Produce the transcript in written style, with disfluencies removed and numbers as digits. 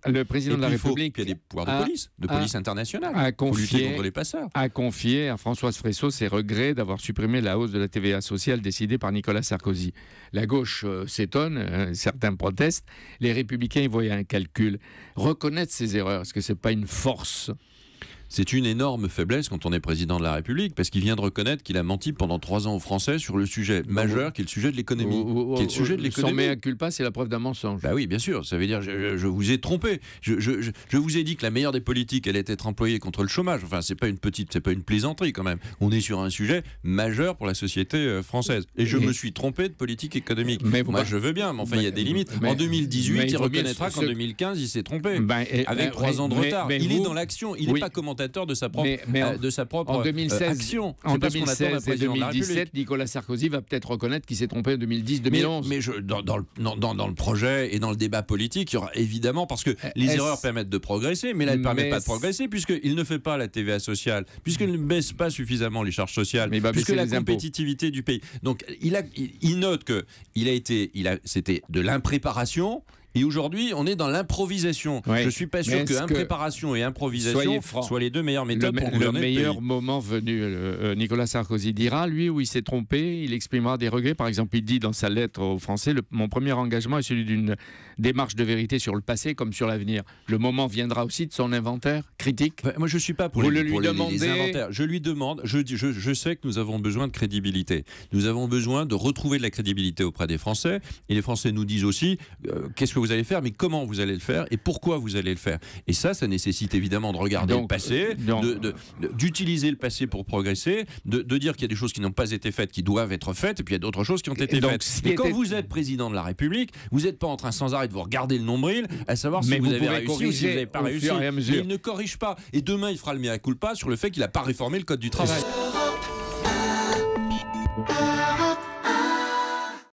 Le président de la République il y a des pouvoirs de police internationale. Pour lutter contre les passeurs. A confié à Françoise Fresso ses regrets d'avoir supprimé la hausse de la TVA sociale décidée par Nicolas Sarkozy. La gauche s'étonne, certains protestent. Les Républicains y voient un calcul. Reconnaître ses erreurs, est-ce que c'est pas une force ? C'est une énorme faiblesse quand on est président de la République, parce qu'il vient de reconnaître qu'il a menti pendant 3 ans aux Français sur le sujet majeur qui est le sujet de l'économie. Son mea culpa, c'est la preuve d'un mensonge. Bah oui, bien sûr. Ça veut dire je vous ai trompé. Je vous ai dit que la meilleure des politiques allait être employée contre le chômage. Enfin, c'est pas une plaisanterie quand même. On est sur un sujet majeur pour la société française. Et je me suis trompé de politique économique. Moi, je veux bien, mais enfin, il y a des limites. En 2018, il reconnaîtra qu'en 2015, il s'est trompé. Avec 3 ans de retard. Il est dans l'action. Il n'est pas commentateur de sa propre en 2016, action. En 2016 et 2017, Nicolas Sarkozy va peut-être reconnaître qu'il s'est trompé en 2010-2011. Mais dans le projet et dans le débat politique, il y aura évidemment, parce que les erreurs permettent de progresser, mais là, elles ne permettent pas de progresser, puisqu'il ne fait pas la TVA sociale, puisqu'il ne baisse pas suffisamment les charges sociales, puisque la compétitivité du pays. Donc, il note que c'était de l'impréparation. Et aujourd'hui, on est dans l'improvisation. Je ne suis pas sûr que impréparation et improvisation soient les deux meilleures méthodes pour gouverner le meilleur moment venu. Nicolas Sarkozy dira, lui, où il s'est trompé, il exprimera des regrets. Par exemple, il dit dans sa lettre aux Français, mon premier engagement est celui d'une démarche de vérité sur le passé comme sur l'avenir. Le moment viendra aussi de son inventaire critique. Moi, je ne suis pas pour les inventaires. Je lui demande, je sais que nous avons besoin de crédibilité. Nous avons besoin de retrouver de la crédibilité auprès des Français. Et les Français nous disent aussi, qu'est-ce que vous allez faire, mais comment vous allez le faire et pourquoi vous allez le faire. Et ça nécessite évidemment de regarder le passé, d'utiliser le passé pour progresser, de dire qu'il y a des choses qui n'ont pas été faites, qui doivent être faites, et puis il y a d'autres choses qui ont été faites. Et quand vous êtes président de la République, vous n'êtes pas en train sans arrêt de vous regarder le nombril, à savoir si vous avez réussi ou si vous n'avez pas réussi. Mais il ne corrige pas. Et demain, il fera le mea culpa sur le fait qu'il n'a pas réformé le Code du travail.